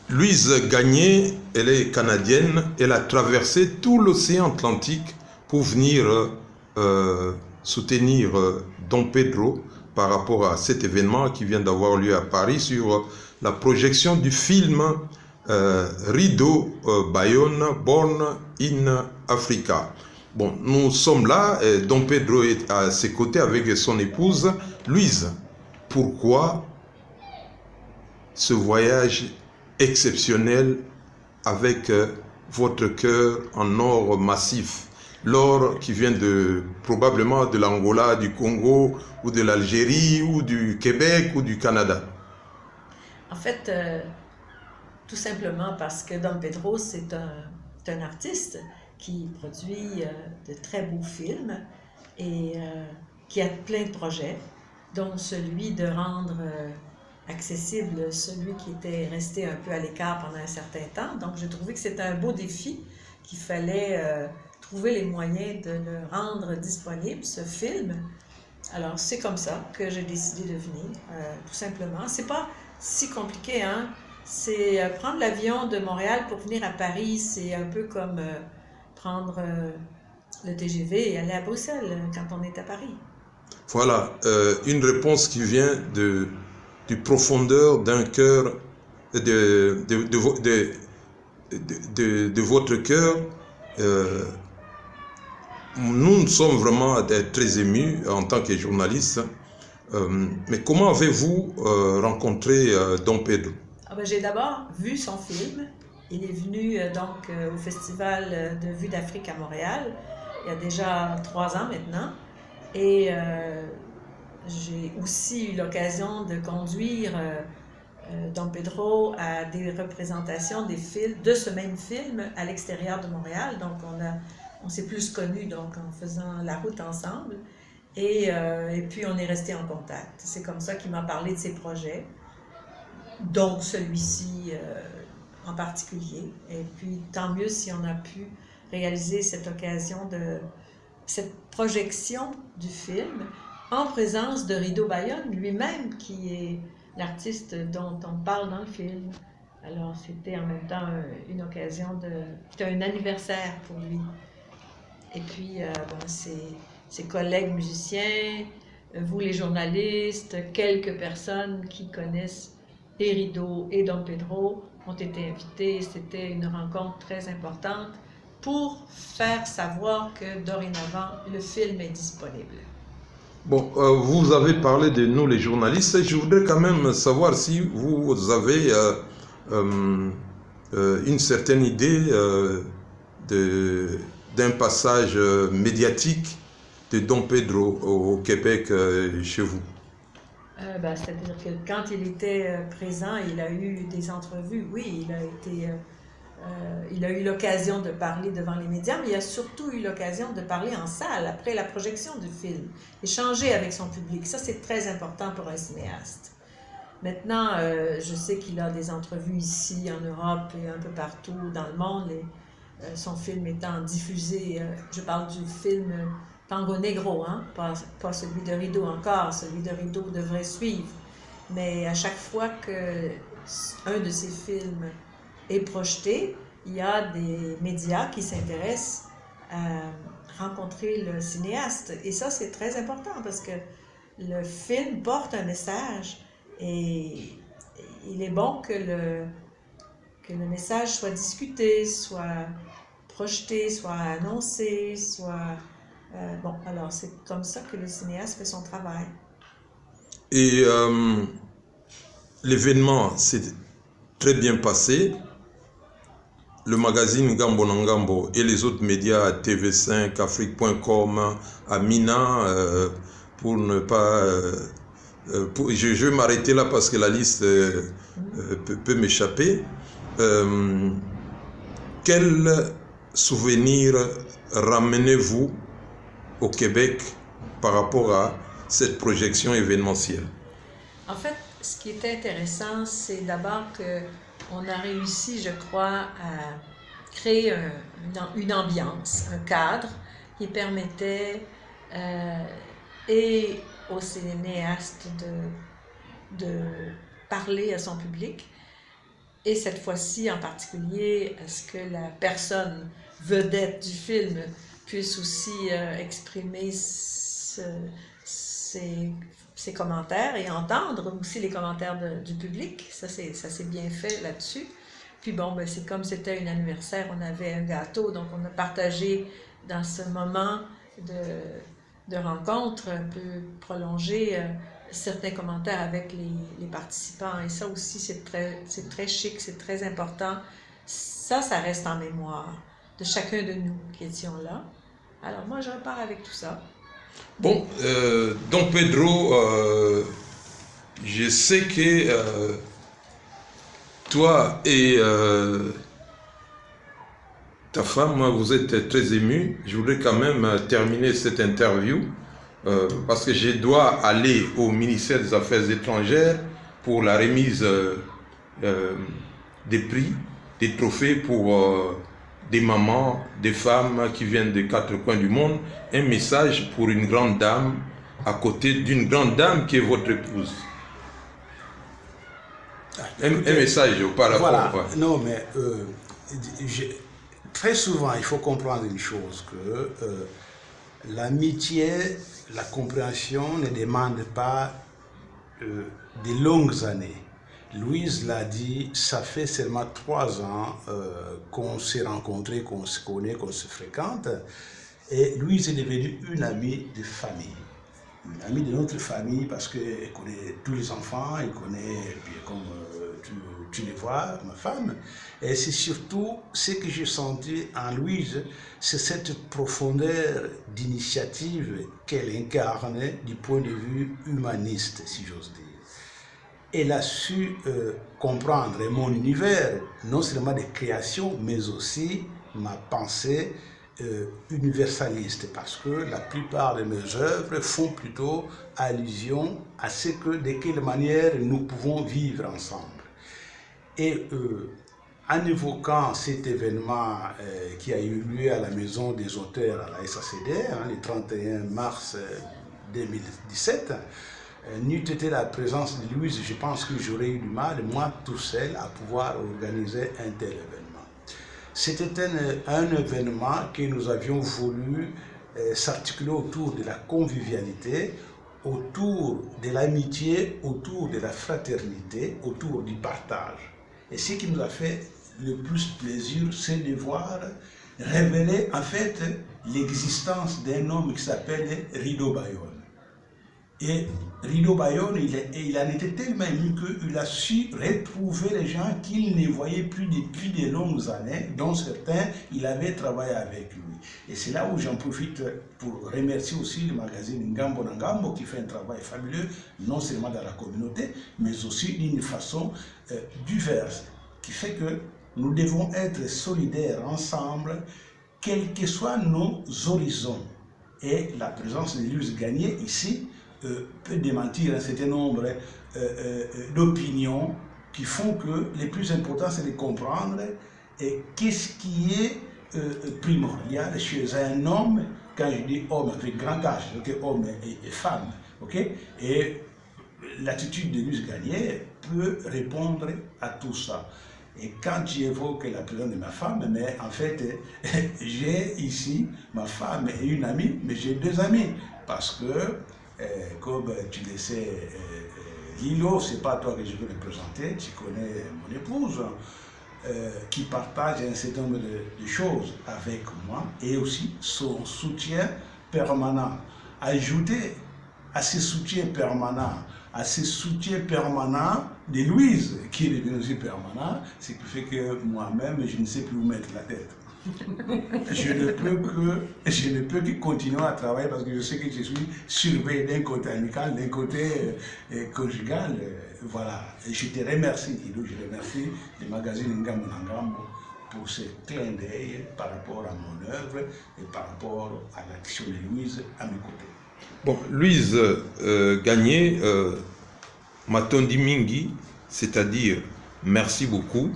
Louise Gagné, elle est canadienne, elle a traversé tout l'océan Atlantique pour venir soutenir Dom Pedro par rapport à cet événement qui vient d'avoir lieu à Paris sur la projection du film Rideau Bayonne, Born in Africa. Bon, nous sommes là, Dom Pedro est à ses côtés avec son épouse Louise. Pourquoi ce voyage exceptionnel avec votre cœur en or massif, l'or qui vient probablement de l'Angola, du Congo ou de l'Algérie ou du Québec ou du Canada? En fait, tout simplement parce que Dom Pedro, c'est un artiste qui produit de très beaux films et qui a plein de projets, dont celui de rendre accessible celui qui était resté un peu à l'écart pendant un certain temps. Donc, j'ai trouvé que c'était un beau défi, qu'il fallait trouver les moyens de le rendre disponible, ce film. Alors, c'est comme ça que j'ai décidé de venir, tout simplement. C'est pas si compliqué, hein? C'est prendre l'avion de Montréal pour venir à Paris, c'est un peu comme prendre le TGV et aller à Bruxelles quand on est à Paris. Voilà, une réponse qui vient du profondeur d'un cœur, de votre cœur. Nous sommes vraiment très émus en tant que journalistes. Mais comment avez-vous rencontré Dom Pedro? J'ai d'abord vu son film. Il est venu au Festival de Vue d'Afrique à Montréal, il y a déjà 3 ans maintenant. Et j'ai aussi eu l'occasion de conduire Dom Pedro à des représentations des films, de ce même film à l'extérieur de Montréal. Donc on s'est plus connus donc, en faisant la route ensemble. Et puis on est resté en contact. C'est comme ça qu'il m'a parlé de ses projets, donc celui-ci en particulier. Et puis tant mieux si on a pu réaliser cette cette projection du film en présence de Rideau Bayonne lui-même, qui est l'artiste dont on parle dans le film. Alors c'était en même temps une occasion c'était un anniversaire pour lui. Et puis ses collègues musiciens, vous les journalistes, quelques personnes qui connaissent et Rideau et Dom Pedro ont été invités. C'était une rencontre très importante pour faire savoir que dorénavant, le film est disponible. Bon, vous avez parlé de nous les journalistes. Je voudrais quand même savoir si vous avez une certaine idée d'un passage médiatique de Dom Pedro au Québec chez vous. C'est-à-dire que quand il était présent, il a eu des entrevues. Oui, il a eu l'occasion de parler devant les médias, mais il a surtout eu l'occasion de parler en salle après la projection du film, échanger avec son public. Ça, c'est très important pour un cinéaste. Maintenant, je sais qu'il a des entrevues ici, en Europe et un peu partout dans le monde. Son film étant diffusé, je parle du film Tango Negro, hein? Pas celui de Rideau encore, celui de Rideau devrait suivre. Mais à chaque fois qu'un de ses films est projeté, il y a des médias qui s'intéressent à rencontrer le cinéaste. Et ça, c'est très important parce que le film porte un message et il est bon que le message soit discuté, soit projeté, soit annoncé, soit... alors c'est comme ça que le cinéaste fait son travail. Et l'événement s'est très bien passé. Le magazine Gambo Nangambo et les autres médias, TV5, Afrique.com, Amina, pour ne pas... je vais m'arrêter là parce que la liste peut m'échapper. Quel souvenir ramenez-vous au Québec par rapport à cette projection événementielle? En fait, ce qui est intéressant, c'est d'abord qu'on a réussi, je crois, à créer une ambiance, un cadre qui permettait et au cinéaste de parler à son public Et cette fois-ci en particulier, est-ce que la personne vedette du film puisse aussi exprimer ses commentaires et entendre aussi les commentaires du public. Ça s'est bien fait là-dessus. Puis bon, ben, c'est comme c'était un anniversaire, on avait un gâteau, donc on a partagé dans ce moment de rencontre un peu prolongé certains commentaires avec les participants. Et ça aussi, c'est très chic, c'est très important. Ça reste en mémoire de chacun de nous qui étions là. Alors moi, je repars avec tout ça. Bon, Don Pedro, je sais que toi et ta femme, vous êtes très émus. Je voudrais quand même terminer cette interview parce que je dois aller au ministère des Affaires étrangères pour la remise des prix, des trophées pour des mamans, des femmes qui viennent des quatre coins du monde. Un message pour une grande dame à côté d'une grande dame qui est votre épouse. Un message par rapport voilà. à... Non, mais très souvent, il faut comprendre une chose, que l'amitié, la compréhension ne demande pas de longues années. Louise l'a dit, ça fait seulement 3 ans qu'on s'est rencontrés, qu'on se connaît, qu'on se fréquente. Et Louise est devenue une amie de famille. Une amie de notre famille parce qu'elle connaît tous les enfants, elle connaît, comme tu les vois, ma femme. Et c'est surtout ce que j'ai senti en Louise, c'est cette profondeur d'initiative qu'elle incarne du point de vue humaniste, si j'ose dire. Elle a su comprendre mon univers, non seulement de création, mais aussi ma pensée universaliste, parce que la plupart de mes œuvres font plutôt allusion à ce que, de quelle manière nous pouvons vivre ensemble. Et en évoquant cet événement qui a eu lieu à la Maison des auteurs à la SACD, le 31 mars 2017, n'eût été la présence de Louise, je pense que j'aurais eu du mal, moi tout seul, à pouvoir organiser un tel événement. C'était un événement que nous avions voulu s'articuler autour de la convivialité, autour de l'amitié, autour de la fraternité, autour du partage. Et ce qui nous a fait le plus plaisir, c'est de voir révéler en fait l'existence d'un homme qui s'appelle Rido Bayonne. Et Rido Bayonne, il en était tellement ému qu'il a su retrouver les gens qu'il ne voyait plus depuis de longues années, dont certains, il avait travaillé avec lui. Et c'est là où j'en profite pour remercier aussi le magazine Ngambo Ngambo qui fait un travail fabuleux, non seulement dans la communauté, mais aussi d'une façon diverse, qui fait que nous devons être solidaires ensemble, quels que soient nos horizons. Et la présence de Louise Gagné ici peut démentir un certain nombre d'opinions qui font que le plus important c'est de comprendre qu'est-ce qui est primordial chez un homme. Quand je dis homme avec grand H, okay, homme et femme, okay? Et l'attitude de Louise Gagné peut répondre à tout ça. Et quand tu évoques la présence de ma femme, mais en fait, j'ai ici ma femme et une amie, mais j'ai 2 amis, parce que comme tu le sais, Lilo, c'est pas toi que je veux le présenter, tu connais mon épouse, qui partage un certain nombre de choses avec moi, et aussi son soutien permanent. Ajouter à ce soutien permanent, de Louise, qui est devenu aussi permanent, ce qui fait que moi-même, je ne sais plus où mettre la tête. Je ne peux que continuer à travailler parce que je sais que je suis surveillé d'un côté amical, d'un côté conjugal. Voilà. Et je te remercie, Ido, je remercie le magazine Ngambo Ngambo pour ce clin d'œil par rapport à mon œuvre et par rapport à l'action de Louise à mes côtés. Bon, Louise Gagné, Matondi Mingi, c'est-à-dire merci beaucoup.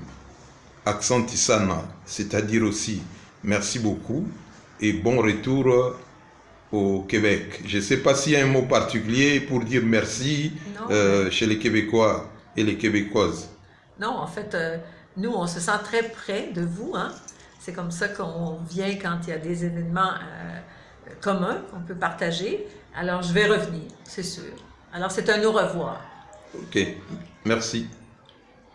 Accent Tisana, c'est-à-dire aussi merci beaucoup et bon retour au Québec. Je ne sais pas s'il y a un mot particulier pour dire merci chez les Québécois et les Québécoises. Non, en fait, nous, on se sent très près de vous, hein. C'est comme ça qu'on vient quand il y a des événements communs qu'on peut partager. Alors, je vais revenir, c'est sûr. Alors, c'est un au revoir. OK. Merci.